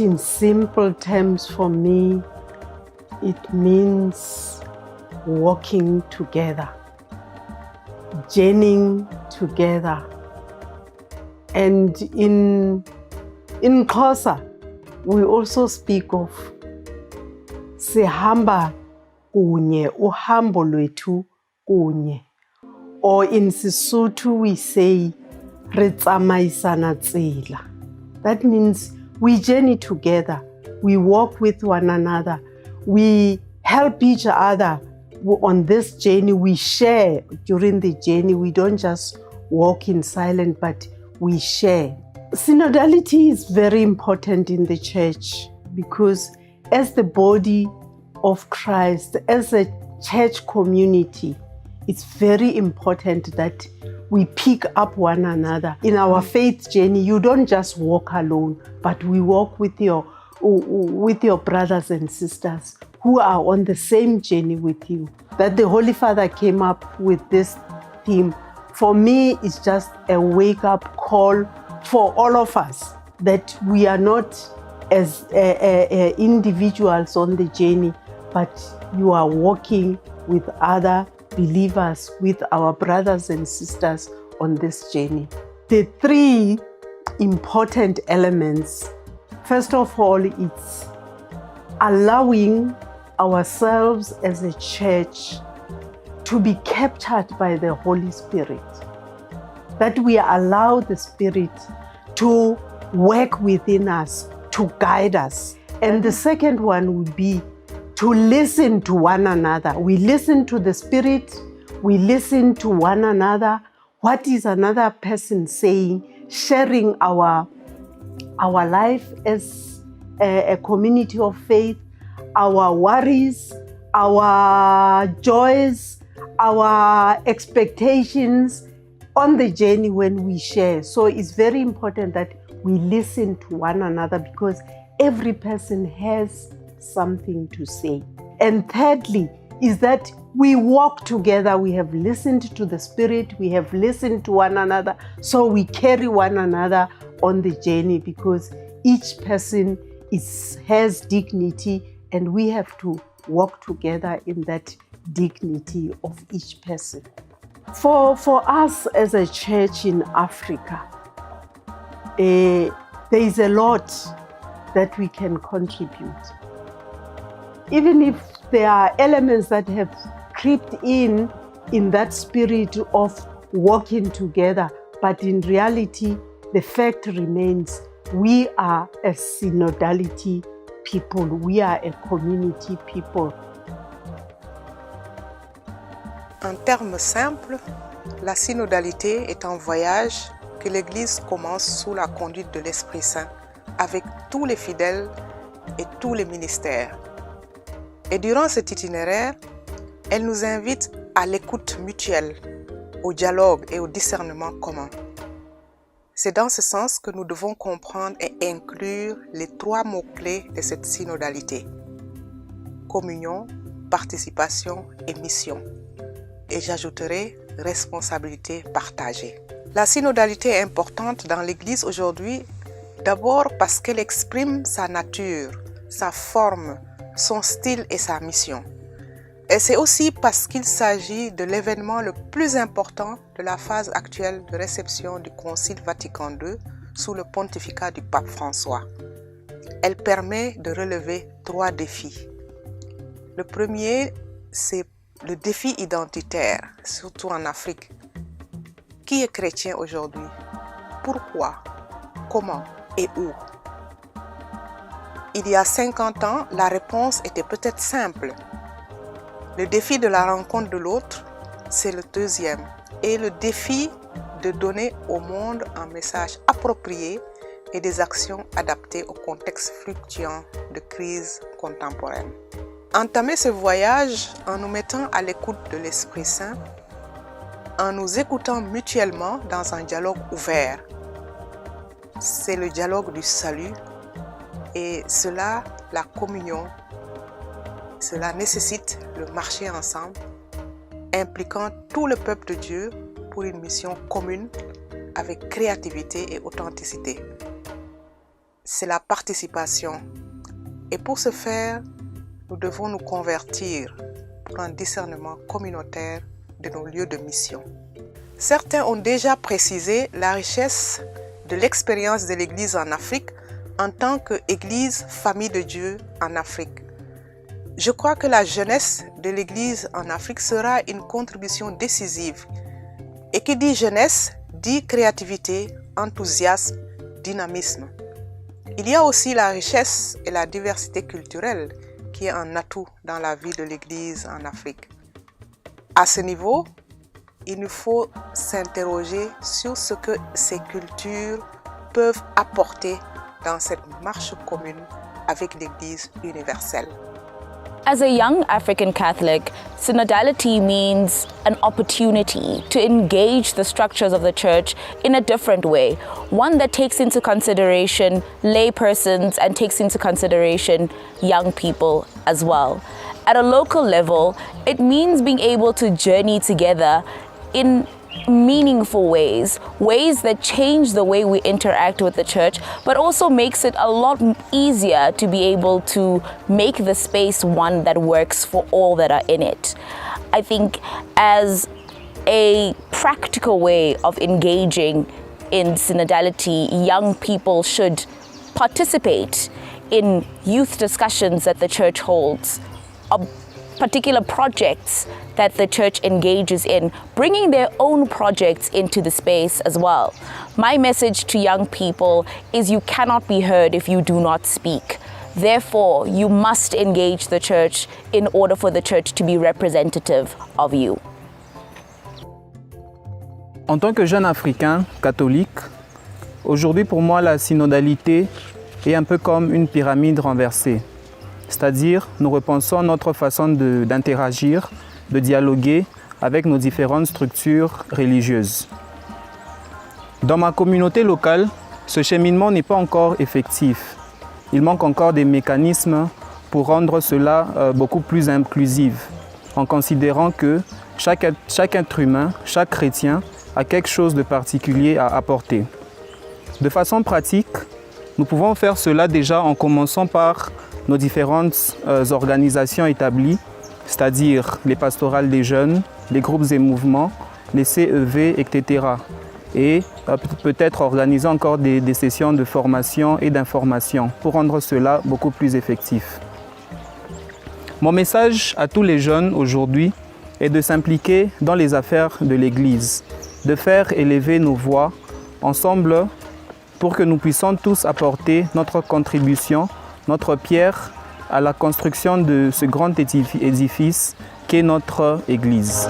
it in simple terms for me, it means walking together, journeying together. And in Xhosa, we also speak of sihamba kunye, uhambo lwethu kunye. Or in Sesotho we say re tsamaisana tsela. That means we journey together, we walk with one another, we help each other on this journey, we share during the journey. We don't just walk in silence, but we share. Synodality is very important in the church because as the body of Christ, as a church community, it's very important that we pick up one another. In our faith journey, you don't just walk alone, but we walk with your brothers and sisters who are on the same journey with you. That the Holy Father came up with this theme, for me, is just a wake-up call for all of us, that we are not as individuals on the journey, but you are walking with other believers, with our brothers and sisters on this journey. The three important elements, first of all, it's allowing ourselves as a church to be captured by the Holy Spirit, that we allow the Spirit to work within us, to guide us. And the second one would be to listen to one another. We listen to the Spirit, we listen to one another. What is another person saying? Sharing our life as a community of faith, our worries, our joys, our expectations on the journey when we share. So it's very important that we listen to one another because every person has something to say. And thirdly, is that we walk together. We have listened to the Spirit, we have listened to one another, so we carry one another on the journey because each person has dignity and we have to walk together in that dignity of each person. For us as a church in Africa, there is a lot that we can contribute. Even if there are elements that have crept in that spirit of walking together, but in reality, the fact remains, we are a synodality people, we are a community people. En termes simples, la synodalité est un voyage que l'Église commence sous la conduite de l'Esprit Saint, avec tous les fidèles et tous les ministères. Et durant cet itinéraire, elle nous invite à l'écoute mutuelle, au dialogue et au discernement commun. C'est dans ce sens que nous devons comprendre et inclure les trois mots-clés de cette synodalité: communion, participation et mission. Et j'ajouterai responsabilité partagée. La synodalité est importante dans l'Église aujourd'hui, d'abord parce qu'elle exprime sa nature, sa forme, son style et sa mission. Et c'est aussi parce qu'il s'agit de l'événement le plus important de la phase actuelle de réception du Concile Vatican II sous le pontificat du pape François. Elle permet de relever trois défis. Le premier, c'est le défi identitaire, surtout en Afrique. Qui est chrétien aujourd'hui? Pourquoi? Comment et où? Il y a 50 ans, la réponse était peut-être simple. Le défi de la rencontre de l'autre, c'est le deuxième. Et le défi de donner au monde un message approprié et des actions adaptées au contexte fluctuant de crise contemporaine. Entamer ce voyage en nous mettant à l'écoute de l'Esprit Saint, en nous écoutant mutuellement dans un dialogue ouvert. C'est le dialogue du salut et cela, la communion, cela nécessite le marcher ensemble, impliquant tout le peuple de Dieu pour une mission commune avec créativité et authenticité. c'est la participation. Et pour ce faire, nous devons nous convertir pour un discernement communautaire de nos lieux de mission. Certains ont déjà précisé la richesse de l'expérience de l'Église en Afrique en tant qu'Église famille de Dieu en Afrique. Je crois que la jeunesse de l'Église en Afrique sera une contribution décisive. Et qui dit jeunesse, dit créativité, enthousiasme, dynamisme. Il y a aussi la richesse et la diversité culturelle qui est un atout dans la vie de l'Église en Afrique. À ce niveau, il nous faut s'interroger sur ce que ces cultures peuvent apporter dans cette marche commune avec l'Église universelle. As a young African Catholic, synodality means an opportunity to engage the structures of the church in a different way, one that takes into consideration lay persons and takes into consideration young people as well. At a local level, it means being able to journey together in meaningful ways that change the way we interact with the church, but also makes it a lot easier to be able to make the space one that works for all that are in it. I think as a practical way of engaging in synodality, young people should participate in youth discussions that the church holds, particular projects that the church engages in, bringing their own projects into the space as well. My message to young people is you cannot be heard if you do not speak. Therefore, you must engage the church in order for the church to be representative of you. En tant que jeune Africain catholique, aujourd'hui pour moi la synodalité est un peu comme une pyramide renversée. C'est-à-dire, nous repensons notre façon d'interagir, de dialoguer avec nos différentes structures religieuses. Dans ma communauté locale, ce cheminement n'est pas encore effectif. Il manque encore des mécanismes pour rendre cela beaucoup plus inclusif, en considérant que chaque être humain, chaque chrétien a quelque chose de particulier à apporter. De façon pratique, nous pouvons faire cela déjà en commençant par nos différentes organisations établies, c'est-à-dire les pastorales des jeunes, les groupes et mouvements, les CEV, etc. Et peut-être organiser encore des sessions de formation et d'information pour rendre cela beaucoup plus effectif. Mon message à tous les jeunes aujourd'hui est de s'impliquer dans les affaires de l'Église, de faire élever nos voix ensemble pour que nous puissions tous apporter notre contribution, notre pierre à la construction de ce grand édifice qu'est notre Église.